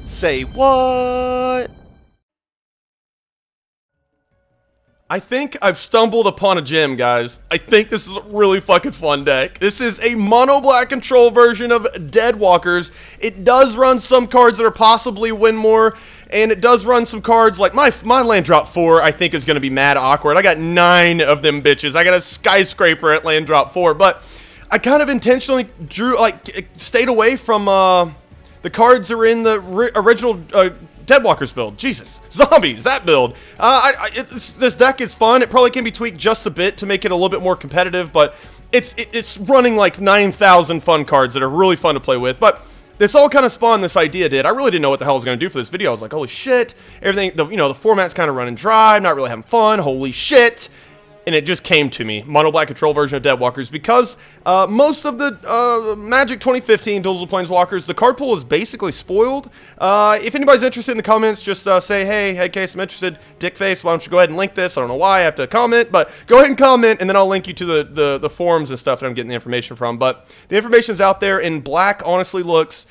Say what? I think I've stumbled upon a gem, guys. I think this is a really fucking fun deck. This is a mono black control version of Deadwalkers. It does run some cards that are possibly win more, and it does run some cards like my land drop 4 I think is going to be mad awkward. I got 9 of them bitches. I got a skyscraper at land drop 4, but I kind of intentionally stayed away from the cards that are in the original Deadwalkers build. Jesus. Zombies, that build. This deck is fun. It probably can be tweaked just a bit to make it a little bit more competitive, but it's running like 9,000 fun cards that are really fun to play with. But this all kind of spawned this idea, I really didn't know what the hell I was going to do for this video. I was like, holy shit. Everything, the format's kind of running dry. I'm not really having fun. Holy shit. And it just came to me, mono black control version of Deadwalkers, because most of the Magic 2015 Duels of Planeswalkers, the card pool is basically spoiled. If anybody's interested in the comments, just say, hey, Headcase, I'm interested. Dickface, why don't you go ahead and link this? I don't know why I have to comment, but go ahead and comment, and then I'll link you to the forums and stuff that I'm getting the information from. But the information's out there, and black honestly looks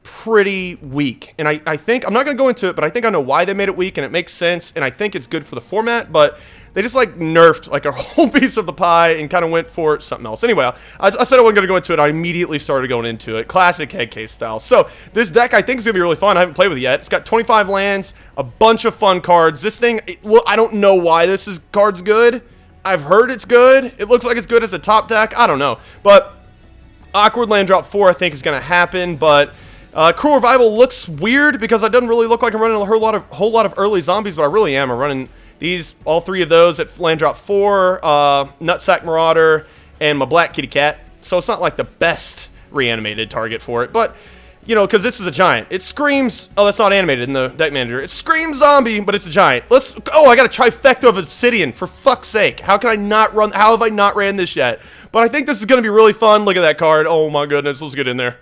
pretty weak. And I think, I'm not going to go into it, but I think I know why they made it weak, and it makes sense, and I think it's good for the format, but they just like nerfed like a whole piece of the pie and kind of went for something else. Anyway, I said I wasn't going to go into it. I immediately started going into it. Classic Headcase style. So this deck I think is going to be really fun. I haven't played with it yet. It's got 25 lands, a bunch of fun cards. This thing, well, I don't know why this card's good. I've heard it's good. It looks like it's good as a top deck. I don't know. But awkward land drop 4 I think is going to happen. But Cruel Revival looks weird because it doesn't really look like I'm running a whole lot of early zombies, but I really am. I'm running these, all 3 of those at land drop 4, Nutsack Marauder, and my Black Kitty Cat. So it's not like the best reanimated target for it, but, because this is a giant. It screams, oh, that's not animated in the deck manager. It screams zombie, but it's a giant. I got a trifecta of Obsidian, for fuck's sake. How have I not ran this yet? But I think this is going to be really fun. Look at that card. Oh my goodness, let's get in there.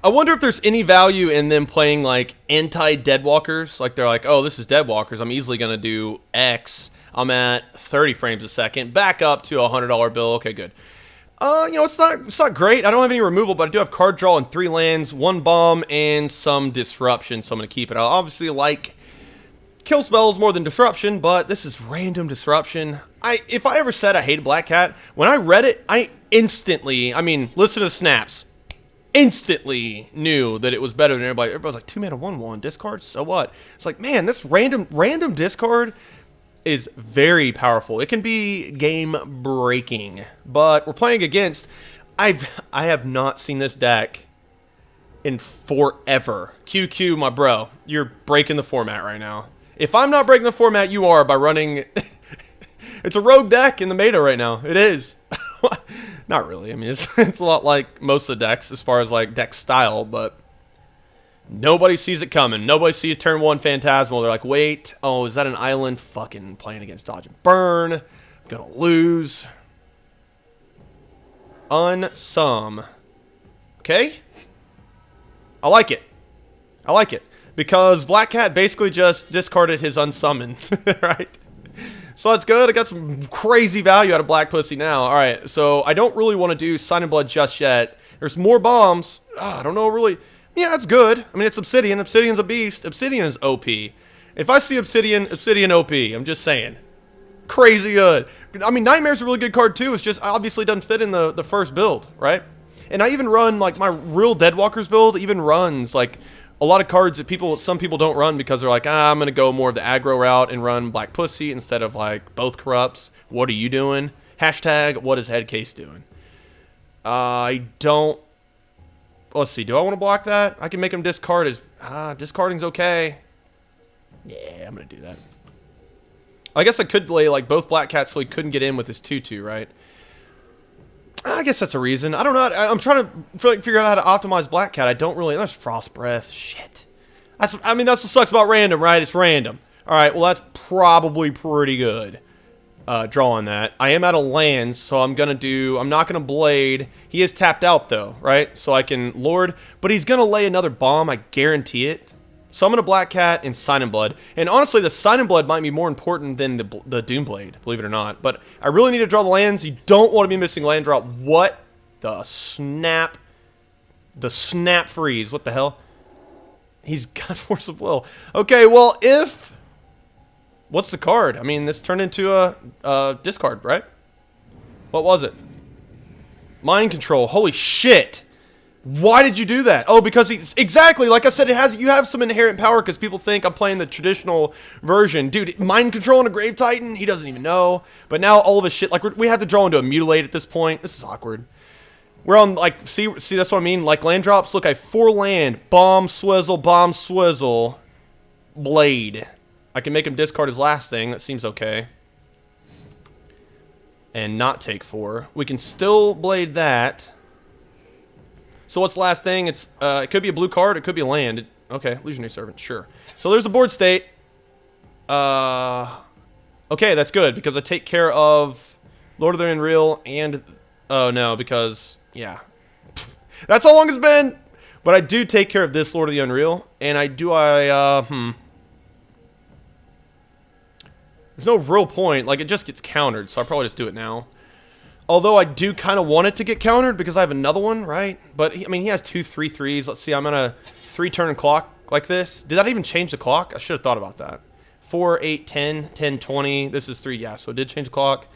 I wonder if there's any value in them playing like anti-Deadwalkers. Like they're like, oh, this is Deadwalkers. I'm easily going to do X. I'm at 30 frames a second. Back up to a $100 bill. Okay, good. It's not great. I don't have any removal, but I do have card draw and 3 lands, 1 bomb, and some disruption. So I'm going to keep it. I obviously like kill spells more than disruption, but this is random disruption. If I ever said I hated Black Cat, when I read it, I instantly, listen to the snaps. Instantly knew that it was better than everybody. Everybody's like, 2-mana 1/1 discard. So what? It's like, man, this random discard is very powerful. It can be game breaking. But we're playing against. I have not seen this deck in forever. QQ, my bro, you're breaking the format right now. If I'm not breaking the format, you are by running. It's a rogue deck in the meta right now. It is. Not really. It's a lot like most of the decks as far as like deck style, but nobody sees it coming. Nobody sees turn 1 Phantasmal. They're like, wait, oh, is that an island? Fucking playing against Dodge and Burn. I'm gonna lose. Unsum. Okay? I like it. I like it. Because Black Cat basically just discarded his unsummoned, right? So that's good. I got some crazy value out of Black Pussy now. All right, so I don't really want to do Sign in Blood just yet. There's more bombs. I don't know really. Yeah, that's good. It's Obsidian. Obsidian's a beast. Obsidian is OP. If I see Obsidian OP. I'm just saying. Crazy good. Nightmare's a really good card too. It's just obviously doesn't fit in the first build, right? And I even run, like, my real Deadwalkers build even runs, like, a lot of cards that some people don't run because they're like, I'm going to go more of the aggro route and run Black Pussy instead of, like, both corrupts. What are you doing? Hashtag, what is Headcase doing? I don't... Let's see. Do I want to block that? I can make him discard his... discarding's okay. Yeah, I'm going to do that. I guess I could lay, like, both Black Cats so he couldn't get in with his 2/2, right? I guess that's a reason. I don't know. I'm trying to figure out how to optimize Black Cat. I don't really... There's Frost Breath. Shit. That's what sucks about random, right? It's random. All right, well, that's probably pretty good. Drawing that. I am out of lands, so I'm not going to Blade. He is tapped out, though, right? So I can Lord. But he's going to lay another bomb. I guarantee it. So I'm going to Black Cat and Sign in Blood. And honestly, the Sign in Blood might be more important than the Doomblade, believe it or not. But I really need to draw the lands. You don't want to be missing land drop. What the snap? The snap freeze. What the hell? He's got Force of Will. Okay, well, if... What's the card? I mean, this turned into a discard, right? What was it? Mind Control. Holy shit! Why did you do that? Oh, because he's... Exactly, like I said, you have some inherent power because people think I'm playing the traditional version. Dude, Mind Control on a Grave Titan? He doesn't even know. But now all of his shit... Like, we have to draw into a Mutilate at this point. This is awkward. We're on, like... See, that's what I mean? Like, land drops. Look, I have 4 land. Bomb, Swizzle, Blade. I can make him discard his last thing. That seems okay. And not take 4. We can still Blade that. So what's the last thing? It's it could be a blue card. It could be a land. Okay, Illusionary Servant. Sure. So there's a board state. Okay, that's good because I take care of Lord of the Unreal and... Oh, no, because... Yeah. That's how long it's been! But I do take care of this Lord of the Unreal. And There's no real point. Like, it just gets countered, so I'll probably just do it now. Although I do kind of want it to get countered because I have another one, right? But, I mean, he has 2 3/3s. Let's see, I'm on a 3-turn clock like this. Did that even change the clock? I should have thought about that. 4, 8, 10, 10, 20. This is 3, yeah, so it did change the clock.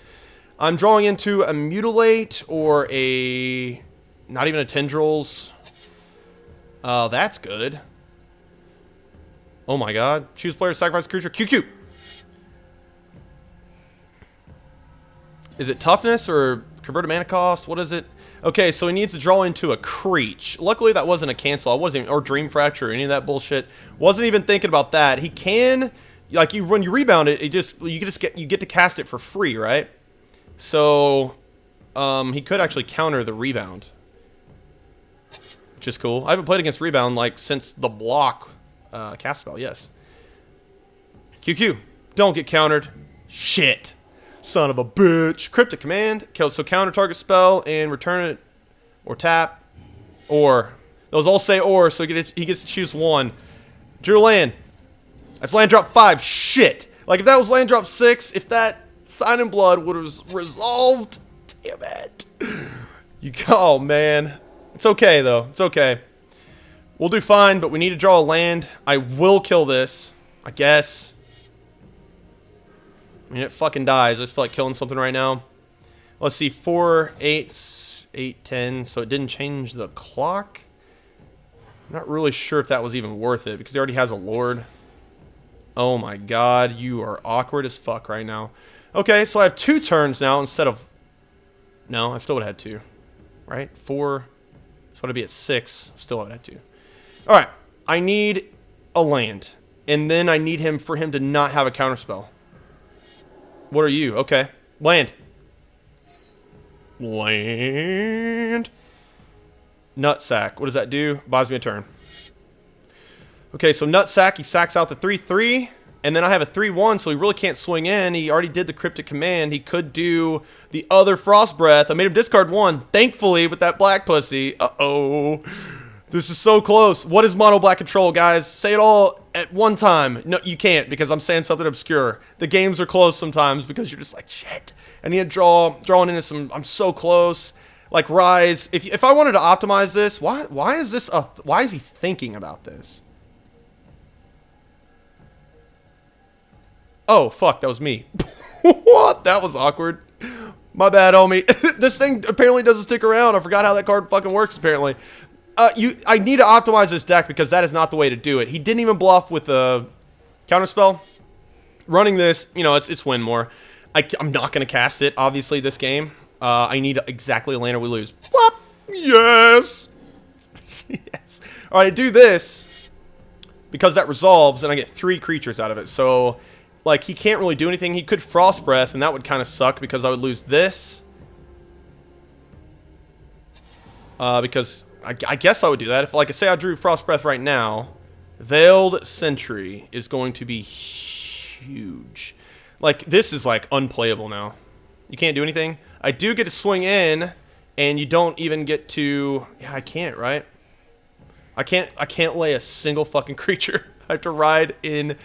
I'm drawing into a Mutilate or a... Not even a Tendrils. That's good. Oh my god. Choose player, sacrifice creature. QQ. Is it toughness or convert a mana cost? What is it? Okay, so he needs to draw into a Creech. Luckily, that wasn't a cancel. I wasn't even, or Dream Fracture or any of that bullshit. Wasn't even thinking about that. He can, like, when you rebound it, you get to cast it for free, right? So, he could actually counter the rebound, which is cool. I haven't played against rebound like since the block cast spell. Yes. QQ, don't get countered. Shit. Son of a bitch. Cryptic Command. So counter target spell and return it. Or tap. Or. Those all say or, so he gets to choose one. Drew land. That's land drop 5. Shit. Like, if that was land drop 6, if that Sign in Blood would have resolved. Damn it. Oh, man. It's okay, though. It's okay. We'll do fine, but we need to draw a land. I will kill this, I guess. I mean, it fucking dies. I just feel like killing something right now. Let's see. 4, 8, 8, 10. So it didn't change the clock. I'm not really sure if that was even worth it because he already has a Lord. Oh my god. You are awkward as fuck right now. Okay, so I have 2 turns now instead of... No, I still would have had 2. Right? 4. So it'd be at 6. Still would have had 2. Alright. I need a land. And then I need him for him to not have a counterspell. What are you? Okay. Land. Land. Nutsack. What does that do? Buys me a turn. Okay, so Nutsack, he sacks out the 3/3. And then I have a 3/1, so he really can't swing in. He already did the Cryptic Command. He could do the other Frost Breath. I made him discard 1, thankfully, with that black pussy. Uh-oh. This is so close. What is mono black control, guys? Say it all at one time. No, you can't because I'm saying something obscure. The games are close sometimes because you're just like, shit. I need to drawing into some... I'm so close. Like Rise. If I wanted to optimize this, why is this... why is he thinking about this? Oh, fuck. That was me. What? That was awkward. My bad, homie. This thing apparently doesn't stick around. I forgot how that card fucking works, apparently. I need to optimize this deck because that is not the way to do it. He didn't even bluff with the counterspell. Running this, you know, it's win more. I'm not going to cast it, obviously, this game. I need exactly a land or we lose. Whoop! Yes! Yes. All right, I do this because that resolves and I get 3 creatures out of it. So, like, he can't really do anything. He could Frost Breath and that would kind of suck because I would lose this. Because... I guess I would do that. If, like, say I drew Frost Breath right now, Veiled Sentry is going to be huge. Like, this is, like, unplayable now. You can't do anything. I do get to swing in, and you don't even get to... Yeah, I can't, right? I can't lay a single fucking creature. I have to ride in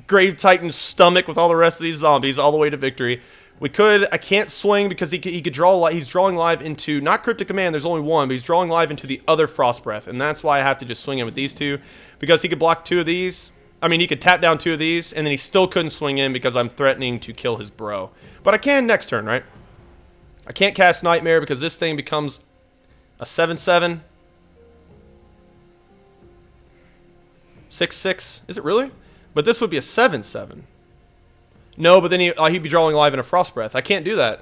Grave Titan's stomach with all the rest of these zombies all the way to victory. We could, I can't swing because he could draw, he's drawing live into, not Cryptic Command, there's only one, but he's drawing live into the other Frost Breath, and that's why I have to just swing him with these two, because he could block 2 of these. I mean, he could tap down 2 of these, and then he still couldn't swing in because I'm threatening to kill his bro. But I can next turn, right? I can't cast Nightmare because this thing becomes a 7/7. 6/6, is it really? But this would be a 7/7. No, but then he'd be drawing live in a Frost Breath. I can't do that.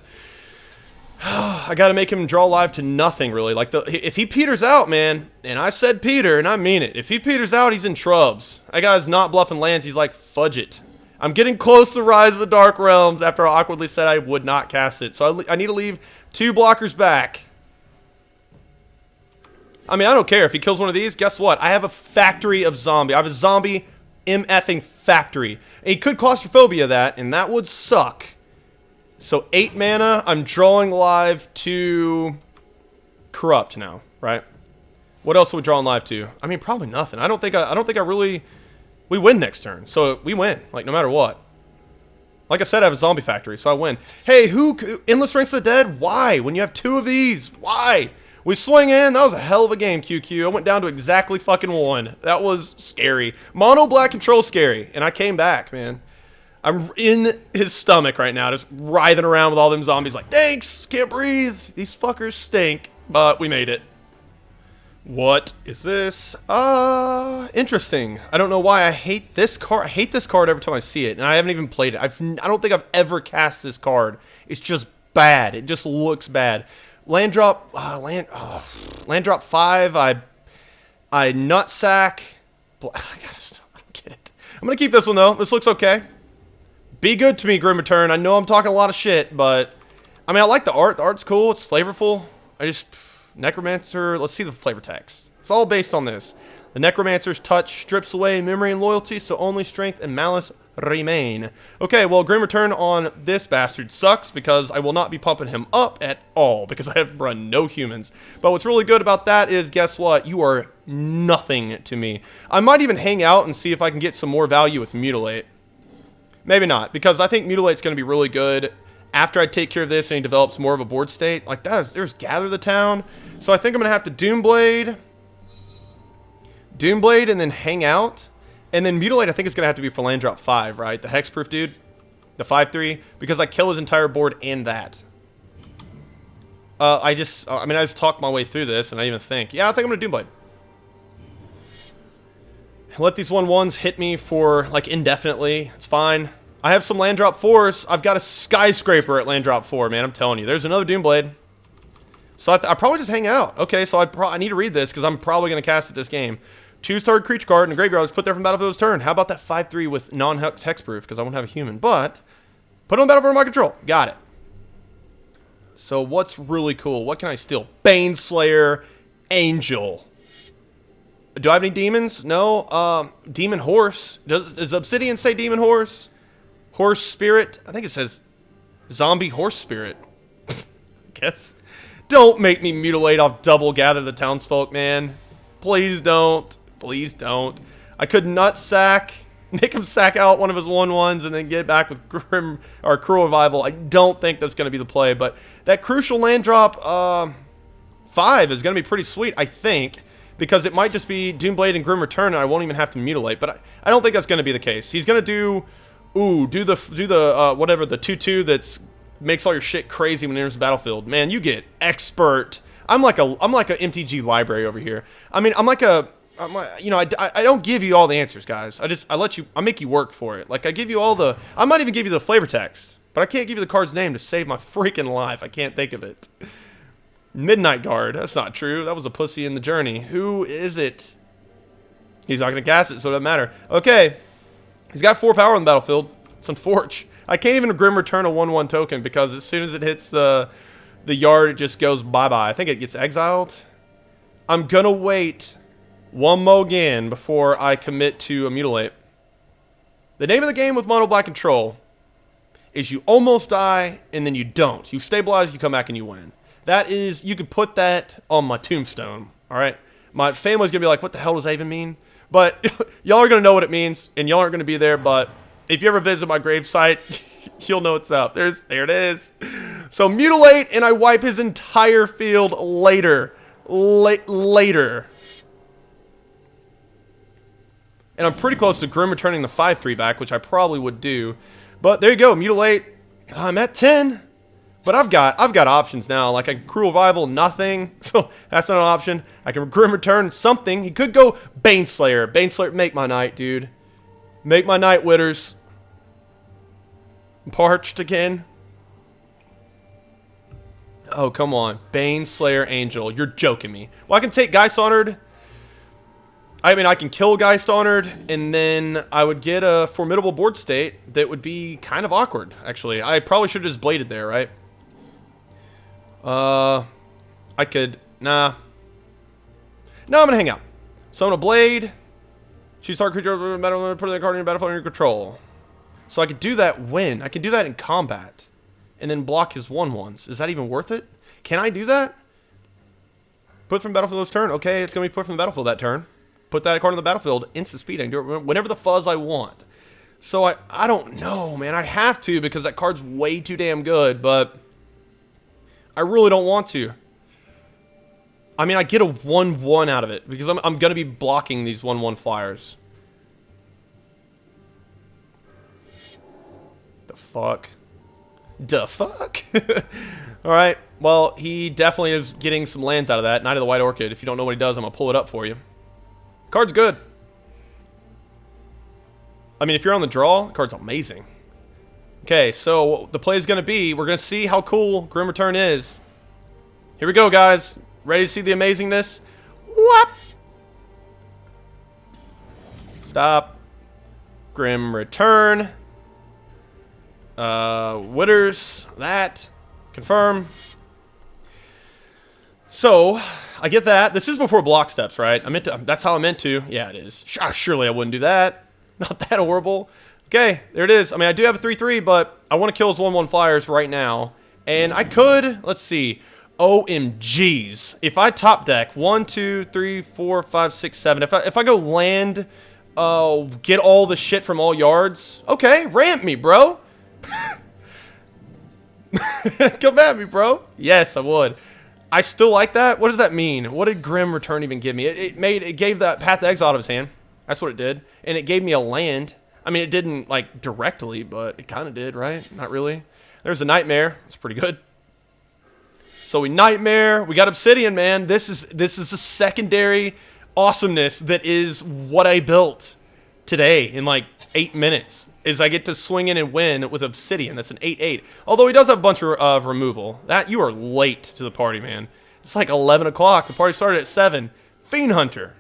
I got to make him draw live to nothing, really. Like, if he peters out, man, and I said Peter, and I mean it. If he peters out, he's in trubs. That guy's not bluffing lands. He's like, fudge it. I'm getting close to Rise of the Dark Realms after I awkwardly said I would not cast it. So I need to leave 2 blockers back. I mean, I don't care. If he kills one of these, guess what? I have a factory of zombie. I have a zombie MFing factory. And he could claustrophobia that, and that would suck. So 8 mana, I'm drawing live to Corrupt now, right? What else are we drawing live to? I mean, probably nothing. I don't think I really. We win next turn, so we win, like, no matter what. Like I said, I have a zombie factory, so I win. Hey, Endless Ranks of the Dead? Why? When you have 2 of these, why? We swing in. That was a hell of a game, QQ. I went down to exactly fucking 1. That was scary. Mono black control scary, and I came back, man. I'm in his stomach right now, just writhing around with all them zombies like, thanks, can't breathe. These fuckers stink, but we made it. What is this? Interesting. I don't know why I hate this card. I hate this card every time I see it, and I haven't even played it. I don't think I've ever cast this card. It's just bad. It just looks bad. Land drop, land drop 5. I nutsack. I don't get it. I'm gonna keep this one though. This looks okay. Be good to me, Grim Return. I know I'm talking a lot of shit, but I mean, I like the art. The art's cool. It's flavorful. Necromancer. Let's see the flavor text. It's all based on this. The Necromancer's touch strips away memory and loyalty, so only strength and malice remain. Okay, well, Grim Return on this bastard sucks because I will not be pumping him up at all because I have run no humans. But what's really good about that is, guess what? You are nothing to me. I might even hang out and see if I can get some more value with Mutilate. Maybe not, because I think Mutilate's going to be really good after I take care of this and he develops more of a board state. Like, there's Gather the Town. So I think I'm going to have to Doomblade, and then hang out. And then Mutilate, I think, is going to have to be for land drop 5, right? The Hexproof dude. The 5/3. Because I kill his entire board and that. I just talked my way through this and I didn't even think. Yeah, I think I'm going to Doomblade. Let these 1/1s hit me for, like, indefinitely. It's fine. I have some land drop 4s. I've got a Skyscraper at land drop 4, man. I'm telling you. There's another Doomblade. So I probably just hang out. Okay, so I need to read this because I'm probably going to cast it this game. Choose target creature card in the graveyard. Let's put there from Battlefield's turn. How about that 5/3 with non-hexproof? Because I won't have a human. But put it on Battlefield my control. Got it. So what's really cool? What can I steal? Baneslayer Angel. Do I have any demons? No. Demon Horse. Does Obsidian say Demon Horse? Horse Spirit. I think it says Zombie Horse Spirit. I guess. Don't make me mutilate off double Gather the Townsfolk, man. Please don't. Please don't. I could nutsack, make him sack out one of his 1/1s, and then get back with Grim or Cruel Revival. I don't think that's going to be the play, but that crucial land drop 5 is going to be pretty sweet, I think, because it might just be Doomblade and Grim Return, and I won't even have to mutilate. But I don't think that's going to be the case. He's going to do the whatever, the 2/2 that's makes all your shit crazy when it enters the battlefield. Man, you get expert. I'm like a MTG library over here. I mean, I don't give you all the answers, guys. I make you work for it. Like, I give you I might even give you the flavor text, but I can't give you the card's name to save my freaking life. I can't think of it. Midnight Guard. That's not true. That was a pussy in the journey. Who is it? He's not going to cast it, so it doesn't matter. Okay. He's got 4 power on the battlefield. It's unfortunate. I can't even Grim Return a 1/1 token because as soon as it hits the yard, it just goes bye-bye. I think it gets exiled. I'm going to wait one more again before I commit to a Mutilate. The name of the game with Mono Black Control is you almost die and then you don't. You stabilize, you come back, and you win. That is, you could put that on my tombstone, all right? My family's going to be like, what the hell does that even mean? But y'all are going to know what it means, and y'all aren't going to be there, but if you ever visit my gravesite, You'll know what's up. There it is. So mutilate, and I wipe his entire field later. Later. And I'm pretty close to Grim returning the 5/3 back, which I probably would do. But there you go, mutilate. I'm at 10. But I've got options now. Like I can Cruel Revival, nothing. So that's not an option. I can Grim return something. He could go Baneslayer. Baneslayer, make my night, dude. Make my night, Witters. Parched again. Oh, come on. Baneslayer Angel. You're joking me. Well, I can take Geist Honored. I mean, I can kill Geist Honored, and then I would get a formidable board state that would be kind of awkward, actually. I probably should have just bladed there, right? I could... Nah. No, I'm going to hang out. So I'm going to blade. Choose target creature, put the card in your battlefield under your control. So I could do that when? I can do that in combat. And then block his 1/1s. Is that even worth it? Can I do that? Put from battlefield this turn. Okay, it's going to be put from the battlefield that turn. Put that card on the battlefield. Instant speed. I can do it whenever the fuzz I want. So I don't know, man. I have to because that card's way too damn good. But I really don't want to. I mean, I get a 1/1 out of it. Because I'm going to be blocking these 1/1 flyers. The fuck? The fuck? Alright, well, he definitely is getting some lands out of that. Knight of the White Orchid. If you don't know what he does, I'm going to pull it up for you. Card's good. I mean, if you're on the draw, the card's amazing. Okay, so the play is going to be, we're going to see how cool Grim Return is. Here we go, guys. Ready to see the amazingness? Whoop! Stop. Grim Return. Witters, that, confirm. So, I get that. This is before block steps, right? I meant to, that's how I meant to. Yeah, it is. Surely I wouldn't do that. Not that horrible. Okay, there it is. I mean, I do have a 3/3, but I want to kill his 1/1 flyers right now. And I could, let's see. OMGs. If I top deck 1, 2, 3, 4, 5, 6, 7. If I go land, get all the shit from all yards. Okay, ramp me, bro. Come at me, bro. Yes, I would. I still like that. What does that mean? What did Grim Return even give me? It gave that Path to Exile out of his hand. That's what it did. And it gave me a land. I mean, it didn't like directly, but it kind of did, right? Not really. There's a Nightmare. It's pretty good. So we Nightmare. We got Obsidian, man. This is a secondary awesomeness that is what I built today in like 8 minutes. Is I get to swing in and win with Obsidian. That's an 8/8. Although he does have a bunch of removal. That you are late to the party, man. It's like 11 o'clock. The party started at 7. Fiend Hunter.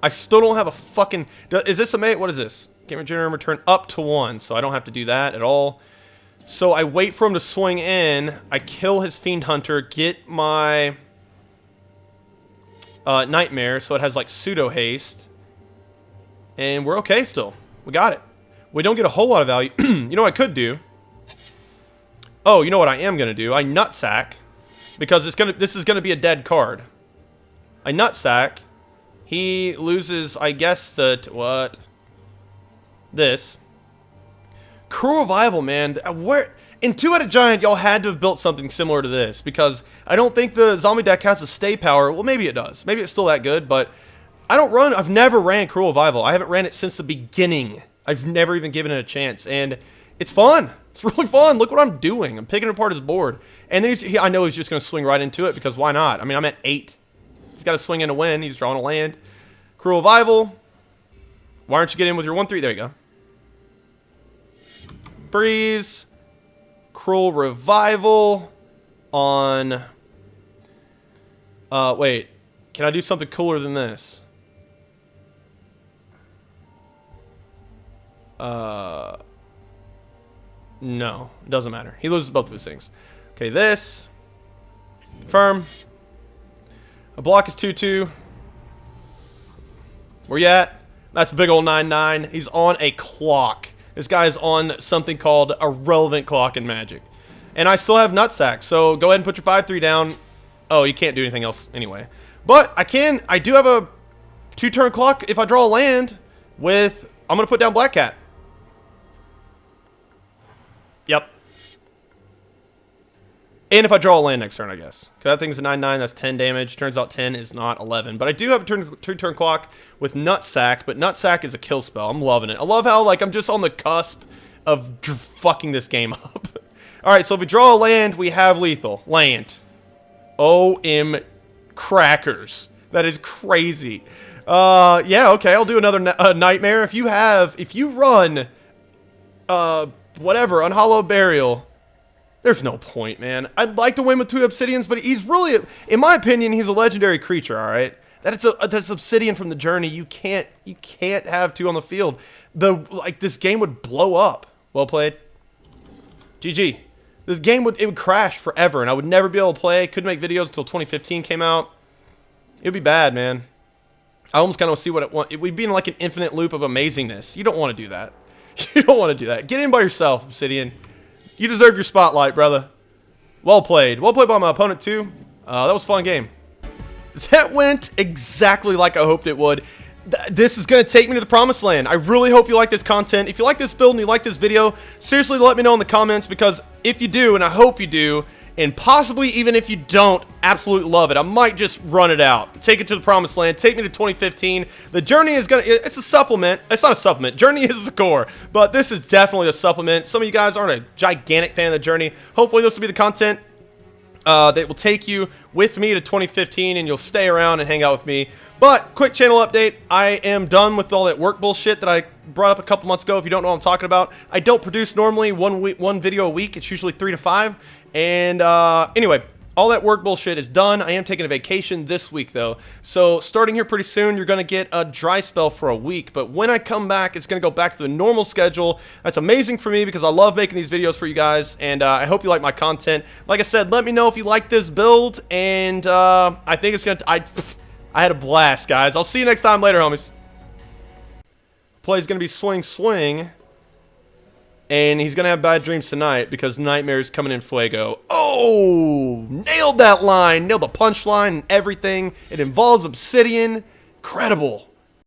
I still don't have a fucking... Is this a mate? What is this? Game regenerate return up to 1. So I don't have to do that at all. So I wait for him to swing in. I kill his Fiend Hunter. Get my Nightmare. So it has like pseudo haste. And we're okay still. We got it. We don't get a whole lot of value. You know what I could do? Oh, you know what I am going to do? I Nutsack. Because this is going to be a dead card. I Nutsack. He loses, I guess, what? This. Cruel Revival, man. Where... In 2-Headed Giant, y'all had to have built something similar to this. Because I don't think the zombie deck has a stay power. Well, maybe it does. Maybe it's still that good, but... I've never ran Cruel Revival. I haven't ran it since the beginning. I've never even given it a chance. And it's fun. It's really fun. Look what I'm doing. I'm picking apart his board. And then I know he's just going to swing right into it because why not? I mean, I'm at 8. He's got to swing in to win. He's drawing a land. Cruel Revival. Why aren't you getting in with your 1/3? There you go. Freeze. Cruel Revival on... wait. Can I do something cooler than this? No, it doesn't matter. He loses both of his things. Okay, this. Confirm. A block is 2/2. Where you at? That's big old 9/9. He's on a clock. This guy's on something called a relevant clock in Magic. And I still have Nutsack, so go ahead and put your 5/3 down. Oh, you can't do anything else anyway. But I do have a 2-turn clock if I draw a land with, I'm going to put down Black Cat. And if I draw a land next turn, I guess. Because that thing's a 9/9, that's 10 damage. Turns out 10 is not 11. But I do have a two-turn clock with Nutsack, but Nutsack is a kill spell. I'm loving it. I love how, like, I'm just on the cusp of fucking this game up. Alright, so if we draw a land, we have lethal. Land. O.M. crackers. That is crazy. Yeah, okay, I'll do another nightmare. If you run, whatever, Unhallowed Burial, there's no point, man. I'd like to win with 2 Obsidians, but he's really, in my opinion, he's a legendary creature, alright? That's Obsidian from the Journey. You can't have 2 on the field. This game would blow up. Well played. GG. This game would crash forever, and I would never be able to play. Couldn't make videos until 2015 came out. It'd be bad, man. I almost kind of see what it want. We'd be in like an infinite loop of amazingness. You don't want to do that. You don't want to do that. Get in by yourself, Obsidian. You deserve your spotlight, brother. Well played. Well played by my opponent, too. That was a fun game. That went exactly like I hoped it would. This is going to take me to the promised land. I really hope you like this content. If you like this build and you like this video, seriously let me know in the comments, because if you do, and I hope you do, and possibly even if you don't absolutely love it, I might just run it out. Take it to the promised land. Take me to 2015. The Journey is going to... It's a supplement. It's not a supplement. Journey is the core. But this is definitely a supplement. Some of you guys aren't a gigantic fan of the Journey. Hopefully this will be the content that will take you with me to 2015, and you'll stay around and hang out with me. But, quick channel update. I am done with all that work bullshit that I brought up a couple months ago. If you don't know what I'm talking about, I don't produce normally one video a week. It's usually 3 to 5. And anyway, all that work bullshit is done. I am taking a vacation this week, though. So starting here pretty soon, you're going to get a dry spell for a week. But when I come back, it's going to go back to the normal schedule. That's amazing for me because I love making these videos for you guys. And I hope you like my content. Like I said, let me know if you like this build. And I think it's going to... I had a blast, guys. I'll see you next time. Later, homies. Play's going to be swing. And he's going to have bad dreams tonight because Nightmare's coming in Fuego. Oh! Nailed that line. Nailed the punchline and everything. It involves Obsidian. Incredible.